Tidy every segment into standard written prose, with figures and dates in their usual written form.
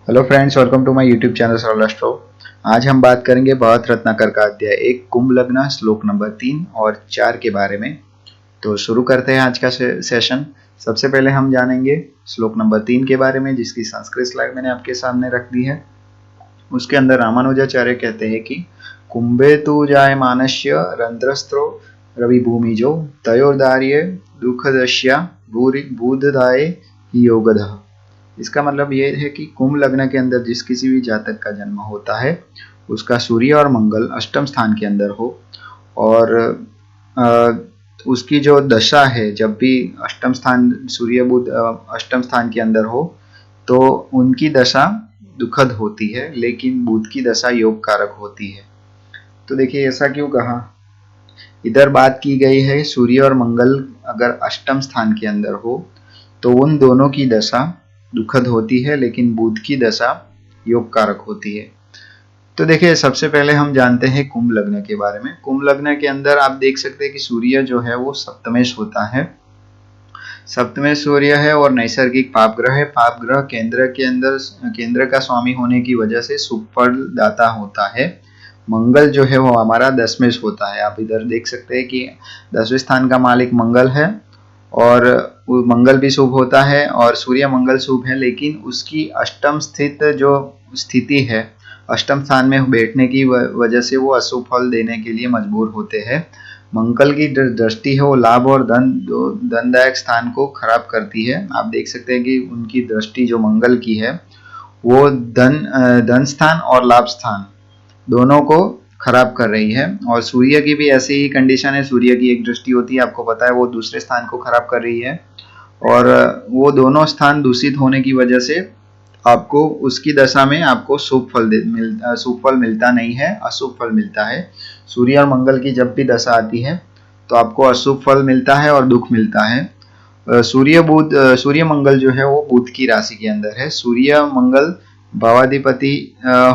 Hello friends, welcome to my YouTube channel Saral Astro. आज हम बात करेंगे भरत रत्नाकर का अध्याय 1 कुंभ लग्न श्लोक नंबर 3 और 4 के बारे में। तो शुरू करते हैं आज का सेशन। सबसे पहले हम जानेंगे श्लोक नंबर 3 के बारे में, जिसकी संस्कृत स्लाइड मैंने आपके सामने रख दी है। उसके अंदर रामानुजाचार्य कहते हैं कि कुंभे तु जायमानस्य रंध्रस्त्रो रवि भूमिजो तयोर्दार्ये दुःखदश्या भूददाये योगदः। इसका मतलब ये है कि कुंभ लग्न के अंदर जिस किसी भी जातक का जन्म होता है उसका सूर्य और मंगल अष्टम स्थान के अंदर हो, और उसकी जो दशा है, जब भी अष्टम स्थान सूर्य बुध अष्टम स्थान के अंदर हो तो उनकी दशा दुखद होती है, लेकिन बुध की दशा योग कारक होती है। तो देखिए ऐसा क्यों कहा। इधर बात की गई है सूर्य और मंगल अगर अष्टम स्थान के अंदर हो तो उन दोनों की दशा दुखद होती है, लेकिन बुध की दशा योग कारक होती है। तो देखिए सबसे पहले हम जानते हैं कुंभ लग्न के बारे में। कुंभ लग्न के अंदर आप देख सकते हैं कि सूर्य जो है वो सप्तमेश होता है। सप्तमेश सूर्य है और नैसर्गिक पाप ग्रह है। पाप ग्रह केंद्र के अंदर केंद्र का स्वामी होने की वजह से शुभ फल दाता होता है। मंगल जो है वो हमारा दसमेश होता है। आप इधर देख सकते हैं कि 10वें स्थान का मालिक मंगल है, और मंगल भी शुभ होता है और सूर्य मंगल शुभ है, लेकिन उसकी अष्टम स्थित जो स्थिति है, अष्टम स्थान में बैठने की वजह से वो अशुभ फल देने के लिए मजबूर होते हैं। मंगल की दृष्टि है वो लाभ और धनदायक स्थान को खराब करती है। आप देख सकते हैं कि उनकी दृष्टि जो मंगल की है वो धन स्थान और लाभ स्थान दोनों को खराब कर रही है। और सूर्य की भी ऐसी ही कंडीशन है। सूर्य की एक दृष्टि होती है, आपको पता है, वो दूसरे स्थान को खराब कर रही है, और वो दोनों स्थान दूषित होने की वजह से आपको उसकी दशा में आपको शुभ फल मिलता नहीं है, अशुभ फल मिलता है। सूर्य और मंगल की जब भी दशा आती है तो आपको अशुभ फल मिलता है और दुख मिलता है। सूर्य मंगल जो है वो बुध की राशि के अंदर है। सूर्य मंगल भावाधिपति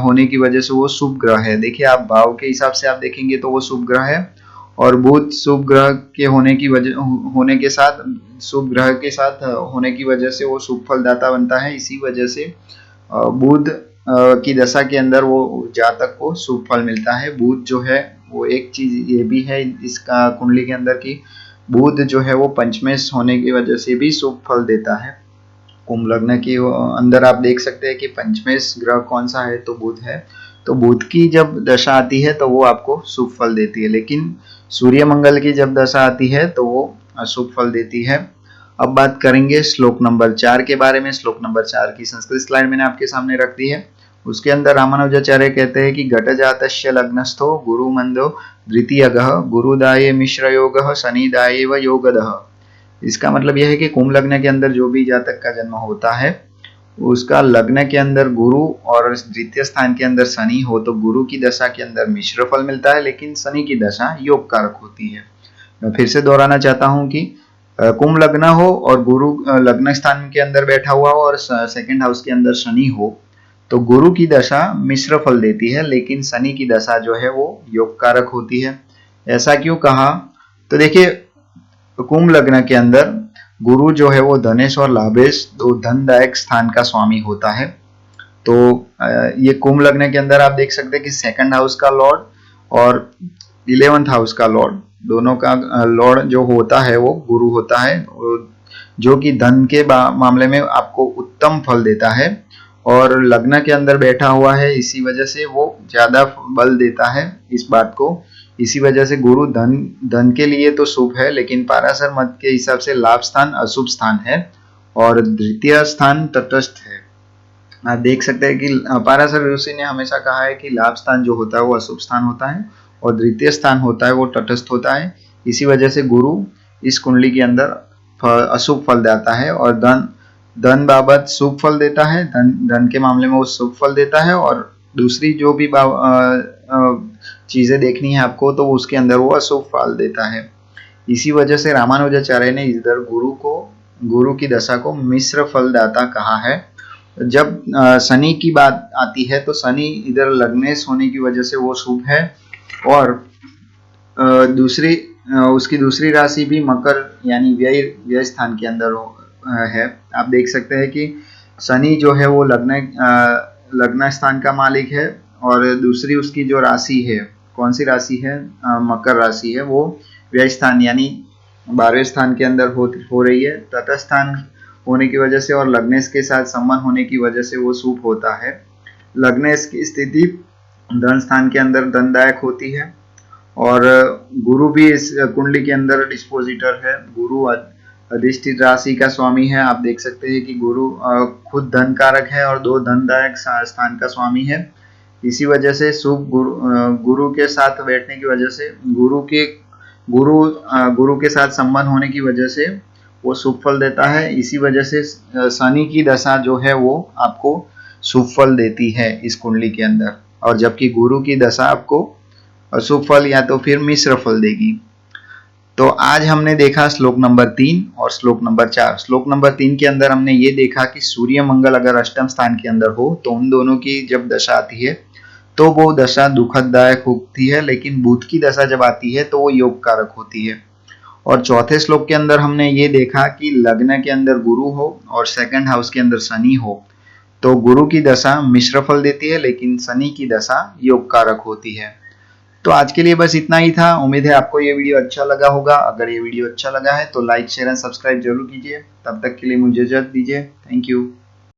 होने की वजह से वो शुभ ग्रह है। देखिए आप भाव के हिसाब से आप देखेंगे तो वो शुभ ग्रह है, और बुध शुभ ग्रह के होने के साथ शुभ ग्रह के साथ होने की वजह से वो शुभ फलदाता बनता है। इसी वजह से बुध की दशा के अंदर वो जातक को शुभ फल मिलता है। बुध जो है वो एक चीज ये भी है इसका कुंडली के अंदर की बुध जो है वो पंचमेश होने की वजह से भी शुभ फल देता है। कुंभ लग्न के अंदर आप देख सकते हैं कि पंचमेश ग्रह कौन सा है, तो बुध है। तो बुध की जब दशा आती है तो वो आपको शुभ फल देती है, लेकिन सूर्य मंगल की जब दशा आती है तो वो अशुभ फल देती है। अब बात करेंगे श्लोक नंबर 4 के बारे में। श्लोक नंबर 4 की संस्कृत स्लाइड मैंने आपके सामने रख दी है। उसके अंदर रामानुजाचार्य कहते हैं कि घट जातस्य लग्नस्थो गुरु मंदो द्वितीयगः गुरुदाये मिश्र योगः शनिदाये व योगदः। इसका मतलब यह है कि कुंभ लग्न के अंदर जो भी जातक का जन्म होता है उसका लग्न के अंदर गुरु और द्वितीय स्थान के अंदर शनि हो तो गुरु की दशा के अंदर मिश्र फल मिलता है, लेकिन शनि की दशा योग कारक होती है। मैं फिर से दोहराना चाहता हूं कि कुंभ लग्न हो और गुरु लग्न स्थान के अंदर बैठा हुआ हो और सेकंड हाउस के अंदर शनि हो तो गुरु की दशा मिश्र फल देती है, लेकिन शनि की दशा जो है वो योग कारक होती है। ऐसा क्यों कहा। तो देखिए कुंभ लग्न के अंदर गुरु जो है वो धनेश और लाभेश दो धनदायक स्थान का स्वामी होता है। तो ये कुंभ लग्न के अंदर आप देख सकते हैं कि सेकंड हाउस का लॉर्ड और 11th हाउस का लॉर्ड, दोनों का लॉर्ड जो होता है वो गुरु होता है, जो कि धन के मामले में आपको उत्तम फल देता है, और लग्न के अंदर बैठा हुआ है, इसी वजह से वो ज्यादा बल देता है इस बात को। इसी वजह से गुरु धन के लिए तो शुभ है, लेकिन पाराशर मत के हिसाब से लाभ स्थान अशुभ स्थान है और द्वितीय स्थान तटस्थ है। आप देख सकते हैं कि पाराशर ऋषि ने हमेशा कहा है कि लाभ स्थान जो होता है वो अशुभ स्थान होता है और द्वितीय स्थान होता है वो तटस्थ होता है। इसी वजह से गुरु इस कुंडली के अंदर अशुभ फल देता है, और धन बाबत शुभ फल देता है। धन के मामले में वो शुभ फल देता है, और दूसरी जो भी चीजें देखनी है आपको तो उसके अंदर वो अशुभ फल देता है। इसी वजह से रामानुजाचार्य ने इधर गुरु की दशा को मिश्र फलदाता कहा है। जब शनि की बात आती है तो शनि इधर लग्नेश होने की वजह से वो शुभ है, और दूसरी उसकी दूसरी राशि भी मकर यानी व्यय व्यय स्थान के अंदर है। आप देख सकते हैं कि शनि जो है वो लग्न स्थान का मालिक है, और दूसरी उसकी जो राशि है, कौन सी राशि है, मकर राशि है, वो व्यय स्थान यानी 12वें स्थान के अंदर हो रही है। तटस्थ स्थान होने की वजह से और लग्न के साथ संबंध होने की वजह से वो शुभ होता है। लग्न की स्थिति धन स्थान के अंदर धनदायक होती है, और गुरु भी इस कुंडली के अंदर डिस्पोजिटर है। गुरु अधिष्ठित राशि का स्वामी है। आप देख सकते हैं कि गुरु खुद धन कारक है और दो धनदायक स्थान का स्वामी है। इसी वजह से शुभ गुरु के साथ बैठने की वजह से, गुरु के साथ संबंध होने की वजह से वो शुभ फल देता है। इसी वजह से शनि की दशा जो है वो आपको शुभ फल देती है इस कुंडली के अंदर, और जबकि गुरु की दशा आपको अशुभ फल या तो फिर मिश्र फल देगी। तो आज हमने देखा श्लोक नंबर 3 और श्लोक नंबर 4। श्लोक नंबर 3 के अंदर हमने ये देखा कि सूर्य मंगल अगर अष्टम स्थान के अंदर हो तो उन दोनों की जब दशा आती है तो वो दशा दुखदायक होती है, लेकिन बुध की दशा जब आती है तो वो योग कारक होती है। और चौथे श्लोक के अंदर हमने ये देखा कि लग्न के अंदर गुरु हो और सेकंड हाउस के अंदर शनि हो तो गुरु की दशा मिश्र फल देती है, लेकिन शनि की दशा योग कारक होती है। तो आज के लिए बस इतना ही था। उम्मीद है आपको ये वीडियो अच्छा लगा होगा। अगर ये वीडियो अच्छा लगा है तो लाइक शेयर एंड सब्सक्राइब जरूर कीजिए। तब तक के लिए मुझे इजाजत दीजिए। Thank you.